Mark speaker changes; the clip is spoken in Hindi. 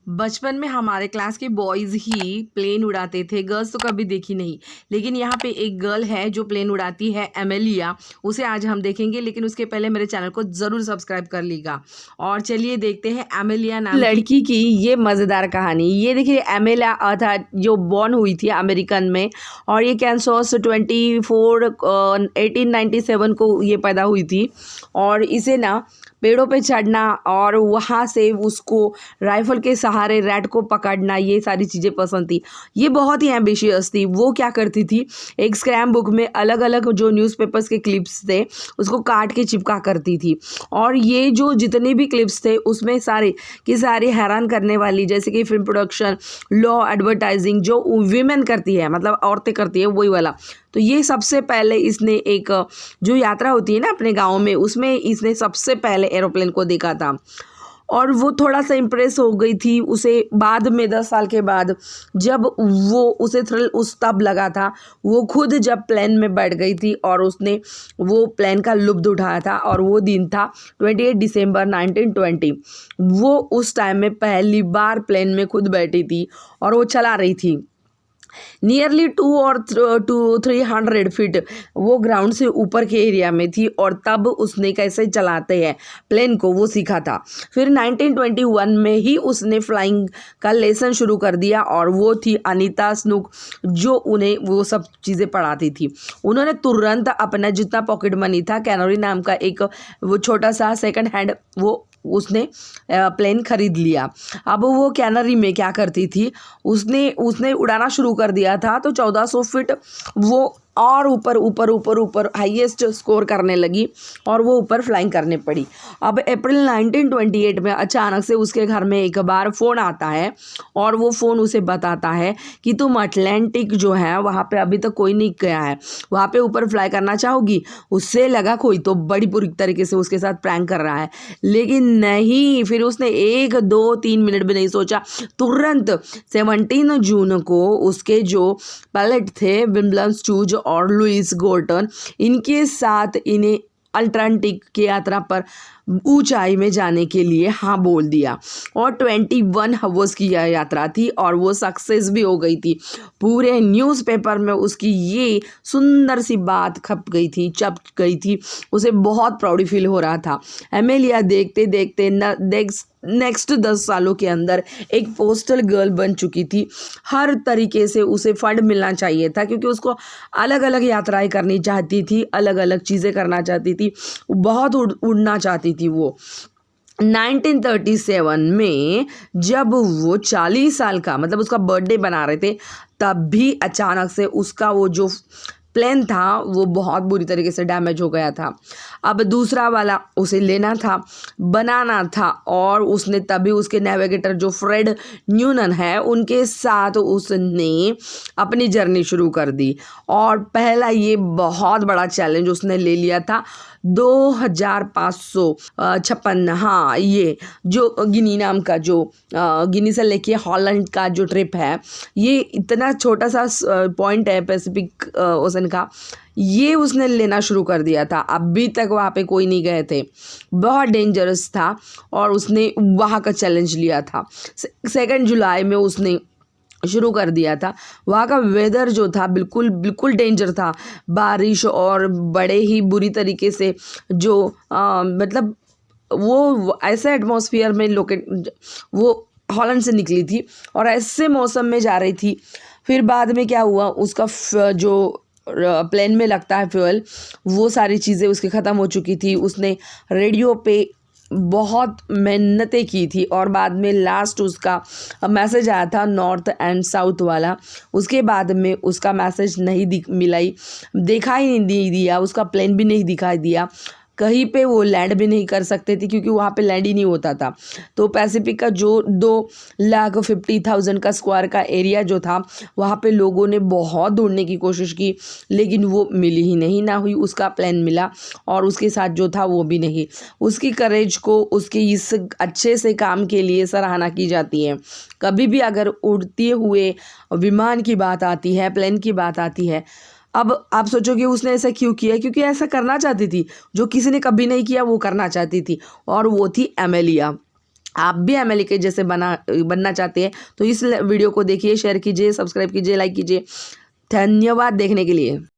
Speaker 1: बचपन में हमारे क्लास के बॉयज़ ही प्लेन उड़ाते थे, गर्ल्स तो कभी देखी नहीं। लेकिन यहाँ पे एक गर्ल है जो प्लेन उड़ाती है, एमेलिया। उसे आज हम देखेंगे, लेकिन उसके पहले मेरे चैनल को ज़रूर सब्सक्राइब कर लीजिएगा। और चलिए देखते हैं एमेलिया नाम लड़की की ये मज़ेदार कहानी। ये देखिए, एमेलिया अर्थात जो बॉर्न हुई थी अमेरिकन में, और ये कैंसस 1897 को ये पैदा हुई थी। और इसे ना पेड़ों पे चढ़ना और वहाँ से उसको राइफल के सहारे रैट को पकड़ना, ये सारी चीज़ें पसंद थी। ये बहुत ही एम्बिशियस थी। वो क्या करती थी, एक स्क्रैप बुक में अलग अलग जो न्यूज़पेपर्स के क्लिप्स थे उसको काट के चिपका करती थी। और ये जो जितने भी क्लिप्स थे उसमें सारे की सारी हैरान करने वाली, जैसे कि फिल्म प्रोडक्शन, लॉ, एडवर्टाइजिंग, जो वीमेन करती है, मतलब औरतें करती है, वही वाला। तो ये सबसे पहले इसने एक जो यात्रा होती है ना अपने गाँव में, उसमें इसने सबसे पहले एरोप्लेन को देखा था। और वो थोड़ा सा इम्प्रेस हो गई थी। उसे बाद में 10 साल के बाद जब वो उसे थ्रिल उस तब लगा था, वो खुद जब प्लेन में बैठ गई थी और उसने वो प्लेन का लुत्फ़ उठाया था। और वो दिन था 28 दिसंबर 1920। वो उस टाइम में पहली बार प्लेन में खुद बैठी थी और वो चला रही थी। नियरली 200 और 300 फीट वो ग्राउंड से ऊपर के एरिया में थी। और तब उसने कैसे चलाते हैं प्लेन को वो सीखा था। फिर 1921 में ही उसने फ्लाइंग का लेसन शुरू कर दिया, और वो थी अनीता स्नूक जो उन्हें वो सब चीज़ें पढ़ाती थी। उन्होंने तुरंत अपना जितना पॉकेट मनी था, कैनरी नाम का एक वो छोटा सा सेकंड हैंड वो उसने प्लेन खरीद लिया। अब वो कैनरी में क्या करती थी, उसने उड़ाना शुरू कर दिया था। तो 1400 फीट वो और ऊपर ऊपर ऊपर ऊपर हाईएस्ट स्कोर करने लगी और वो ऊपर फ्लाइंग करने पड़ी। अब अप्रैल 1928 में अचानक से उसके घर में एक बार फ़ोन आता है, और वो फ़ोन उसे बताता है कि तुम अटलांटिक जो है वहाँ पे अभी तक कोई नहीं गया है, वहाँ पे ऊपर फ्लाई करना चाहोगी। उससे लगा कोई तो बड़ी बुरी तरीके से उसके साथ प्रैंक कर रहा है, लेकिन नहीं। फिर उसने 1, 2, 3 मिनट भी नहीं सोचा, तुरंत 17 जून को उसके जो पायलट थे, विल्यम स्टूज और लुइस गोर्टन, इनके साथ इन्हें अटलांटिक की यात्रा पर ऊंचाई में जाने के लिए हाँ बोल दिया। और 21 हवर्स की यह यात्रा थी और वो सक्सेस भी हो गई थी। पूरे न्यूज़पेपर में उसकी ये सुंदर सी बात खप गई थी, छप गई थी। उसे बहुत प्राउड फील हो रहा था। एमेलिया देखते देखते नेक्स्ट 10 सालों के अंदर एक पोस्टल गर्ल बन चुकी थी। हर तरीके से उसे फंड मिलना चाहिए था, क्योंकि उसको अलग अलग यात्राएं करनी चाहती थी, अलग अलग चीज़ें करना चाहती थी, बहुत उड़ना चाहती थी वो। 1937 में जब वो 40 साल का, मतलब उसका बर्थडे बना रहे थे, तब भी अचानक से उसका वो जो प्लेन था वो बहुत बुरी तरीके से डैमेज हो गया था। अब दूसरा वाला उसे लेना था, बनाना था, और उसने तभी उसके नेविगेटर जो फ्रेड न्यूनन है उनके साथ उसने अपनी जर्नी शुरू कर दी। और पहला ये बहुत बड़ा चैलेंज उसने ले लिया था, 2556, हाँ, ये जो गिनी नाम का जो गिनी से लेके हॉलैंड का जो ट्रिप है, ये इतना छोटा सा पॉइंट है पैसिफिक ओशन का, ये उसने लेना शुरू कर दिया था। अभी तक वहाँ पे कोई नहीं गए थे, बहुत डेंजरस था, और उसने वहाँ का चैलेंज लिया था। 2 जुलाई में उसने शुरू कर दिया था। वहाँ का वेदर जो था बिल्कुल बिल्कुल डेंजर था, बारिश और बड़े ही बुरी तरीके से जो मतलब वो ऐसे एटमॉस्फेयर में वो हॉलैंड से निकली थी और ऐसे मौसम में जा रही थी। फिर बाद में क्या हुआ, उसका जो प्लेन में लगता है फ्यूल, वो सारी चीज़ें उसकी ख़त्म हो चुकी थी। उसने रेडियो पे बहुत मेहनतें की थी, और बाद में लास्ट उसका मैसेज आया था नॉर्थ एंड साउथ वाला। उसके बाद में उसका मैसेज नहीं देखा ही नहीं दिया, उसका प्लेन भी नहीं दिखाई दिया। कहीं पे वो लैंड भी नहीं कर सकते थे, क्योंकि वहाँ पे लैंड ही नहीं होता था। तो पैसिफिक का जो 2,50,000 का स्क्वायर का एरिया जो था, वहाँ पे लोगों ने बहुत ढूंढने की कोशिश की, लेकिन वो मिली ही नहीं। ना हुई उसका प्लान मिला, और उसके साथ जो था वो भी नहीं। उसकी करेज को, उसके इस अच्छे से काम के लिए सराहना की जाती है। कभी भी अगर उड़ते हुए विमान की बात आती है, प्लेन की बात आती है, अब आप सोचोगे उसने ऐसा क्यों किया, क्योंकि ऐसा करना चाहती थी, जो किसी ने कभी नहीं किया वो करना चाहती थी, और वो थी एमेलिया। आप भी एमएलए के जैसे बनना चाहते हैं तो इस वीडियो को देखिए, शेयर कीजिए, सब्सक्राइब कीजिए, लाइक कीजिए। धन्यवाद देखने के लिए।